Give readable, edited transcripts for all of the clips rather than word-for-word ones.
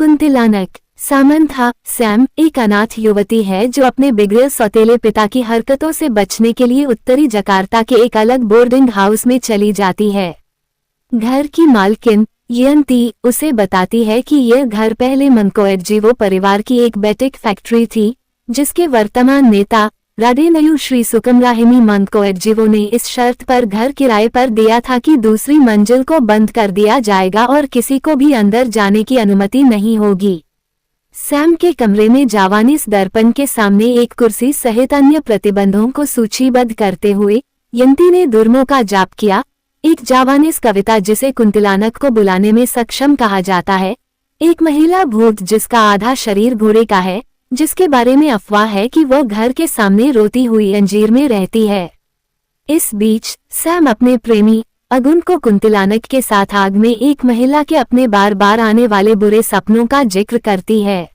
कुंतिलानक। Samantha Sam एक अनाथ युवती है जो अपने बिगड़े सौतेले पिता की हरकतों से बचने के लिए उत्तरी जकार्ता के एक अलग बोर्डिंग हाउस में चली जाती है। घर की मालकिन यंती उसे बताती है कि यह घर पहले मंकोएडजीवो परिवार की एक बैटिक फैक्ट्री थी, जिसके वर्तमान नेता राडेनयु श्री सुकमराहिमी मंकोएडजीवो ने इस शर्त पर घर किराए पर दिया था कि दूसरी मंजिल को बंद कर दिया जाएगा और किसी को भी अंदर जाने की अनुमति नहीं होगी। सैम के कमरे में जावानीस दर्पण के सामने एक कुर्सी सहित अन्य प्रतिबंधों को सूचीबद्ध करते हुए यंती ने दुर्मों का जाप किया, एक जावानीस कविता जिसे कुंतिलानक को बुलाने में सक्षम कहा जाता है, एक महिला भूत जिसका आधा शरीर घोड़े का है, जिसके बारे में अफवाह है कि वह घर के सामने रोती हुई अंजीर में रहती है। इस बीच सैम अपने प्रेमी अगुन को कुंतिलानक के साथ आग में एक महिला के अपने बार बार आने वाले बुरे सपनों का जिक्र करती है।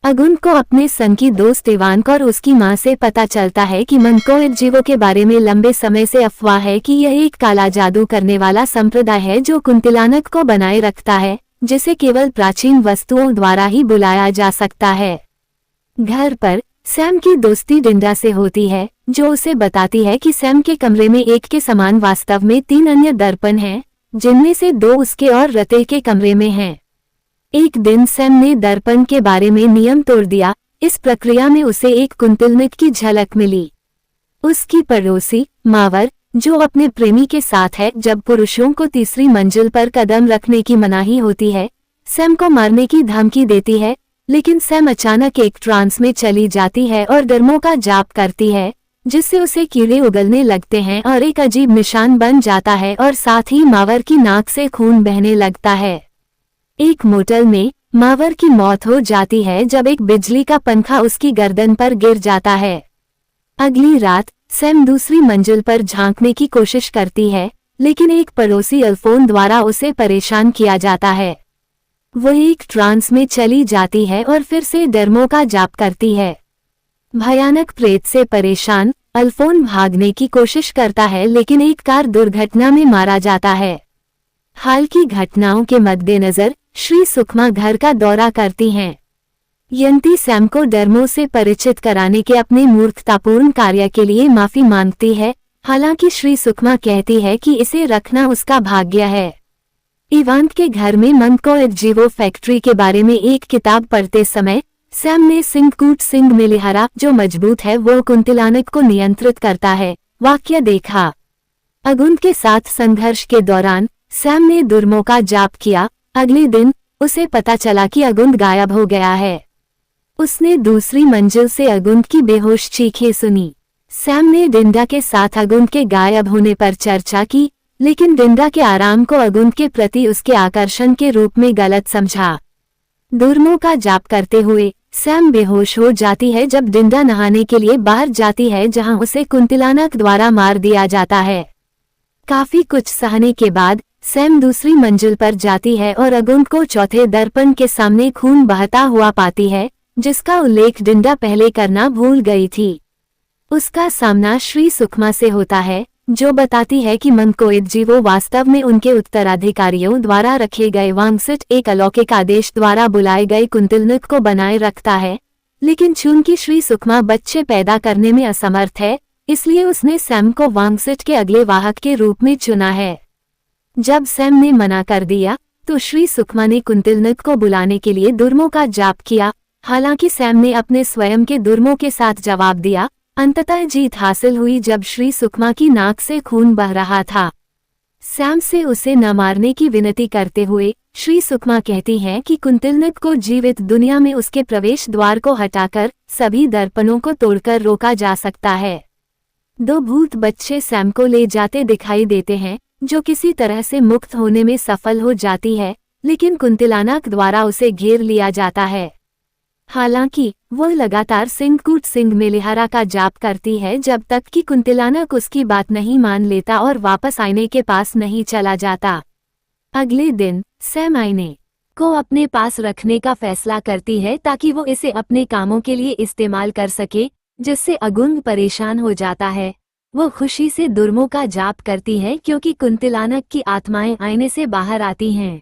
अगुन को अपने सन की दोस्त इवान और उसकी मां से पता चलता है कि मंकोएडजीवो के बारे में लंबे समय से अफवाह है कि यह एक काला जादू करने वाला संप्रदाय है जो कुंतिलानक को बनाए रखता है, जिसे केवल प्राचीन वस्तुओं द्वारा ही बुलाया जा सकता है। घर पर सैम की दोस्ती डिंडा से होती है, जो उसे बताती है कि सैम के कमरे में एक के समान वास्तव में 3 अन्य दर्पण हैं, जिनमें से 2 उसके और रते के कमरे में हैं। एक दिन सैम ने दर्पण के बारे में नियम तोड़ दिया। इस प्रक्रिया में उसे एक कुंतिलनक की झलक मिली। उसकी पड़ोसी मावर, जो अपने प्रेमी के साथ है, जब पुरुषों को तीसरी मंजिल पर कदम रखने की मनाही होती है, सैम को मारने की धमकी देती है, लेकिन सैम अचानक एक ट्रांस में चली जाती है और डर्मों का जाप करती है, जिससे उसे कीड़े उगलने लगते हैं और एक अजीब निशान बन जाता है और साथ ही मावर की नाक से खून बहने लगता है। एक मोटल में मावर की मौत हो जाती है जब एक बिजली का पंखा उसकी गर्दन पर गिर जाता है। अगली रात सैम दूसरी मंजिल पर झांकने की कोशिश करती है, लेकिन एक पड़ोसी अल्फोन द्वारा उसे परेशान किया जाता है। वह एक ट्रांस में चली जाती है और फिर से डर्मों का जाप करती है। भयानक प्रेत से परेशान अल्फोन भागने की कोशिश करता है, लेकिन एक कार दुर्घटना में मारा जाता है। हाल की घटनाओं के मद्देनजर श्री सुकमा घर का दौरा करती हैं। यंती सैम को डर्मों से परिचित कराने के अपने मूर्खतापूर्ण कार्य के लिए माफी मांगती है, हालांकि श्री सुकमा कहती है कि इसे रखना उसका भाग्य है। इवान के घर में मंकोएडजीवो फैक्ट्री के बारे में एक किताब पढ़ते समय सैम ने सिंगकूट सिंग मिलिहरा, जो मजबूत है वो कुंतिलानक को नियंत्रित करता है, वाक्य देखा। अगुन के साथ संघर्ष के दौरान सैम ने दुर्मों का जाप किया। अगले दिन उसे पता चला कि अगुन गायब हो गया है। उसने दूसरी मंजिल से अगुन की बेहोश चीखें सुनी। सैम ने डिंडा के साथ अगुन के गायब होने पर चर्चा की, लेकिन डिंडा के आराम को अगुन के प्रति उसके आकर्षण के रूप में गलत समझा। दुर्मों का जाप करते हुए सैम बेहोश हो जाती है जब डिंडा नहाने के लिए बाहर जाती है, जहां उसे कुंतिलानक द्वारा मार दिया जाता है। काफी कुछ सहने के बाद सैम दूसरी मंजिल पर जाती है और अगुन को चौथे दर्पण के सामने खून बहता हुआ पाती है, जिसका उल्लेख डिंडा पहले करना भूल गई थी। उसका सामना श्री सुकमा से होता है, जो बताती है कि मंकोएडजीवो वास्तव में उनके उत्तराधिकारियों द्वारा रखे गए वांगसिट, एक अलौकिक आदेश द्वारा बुलाए गए कुंतिलनक को बनाए रखता है, लेकिन चूंकि श्री सुकमा बच्चे पैदा करने में असमर्थ है, इसलिए उसने सैम को वांगसिट के अगले वाहक के रूप में चुना है। जब सैम ने मना कर दिया तो श्री सुकमा ने कुंतिलनक को बुलाने के लिए दुर्मों का जाप किया। हालांकि सैम ने अपने स्वयं के दुर्मों के साथ जवाब दिया। अंततः जीत हासिल हुई जब श्री सुकमा की नाक से खून बह रहा था। सैम से उसे न मारने की विनती करते हुए श्री सुकमा कहती हैं कि कुंतिलनक को जीवित दुनिया में उसके प्रवेश द्वार को हटाकर सभी दर्पणों को तोड़कर रोका जा सकता है। 2 भूत बच्चे सैम को ले जाते दिखाई देते हैं, जो किसी तरह से मुक्त होने में सफल हो जाती है, लेकिन कुंतिलानक द्वारा उसे घेर लिया जाता है। हालांकि वह लगातार सिंगकूट सिंग मिलिहरा का जाप करती है जब तक कि कुंतिलानक उसकी बात नहीं मान लेता और वापस आईने के पास नहीं चला जाता। अगले दिन सैम आईने को अपने पास रखने का फैसला करती है ताकि वो इसे अपने कामों के लिए इस्तेमाल कर सके, जिससे अगुन परेशान हो जाता है। वो खुशी से दुर्मों का जाप करती है क्योंकि कुंतिलानक की आत्माएं आईने से बाहर आती हैं।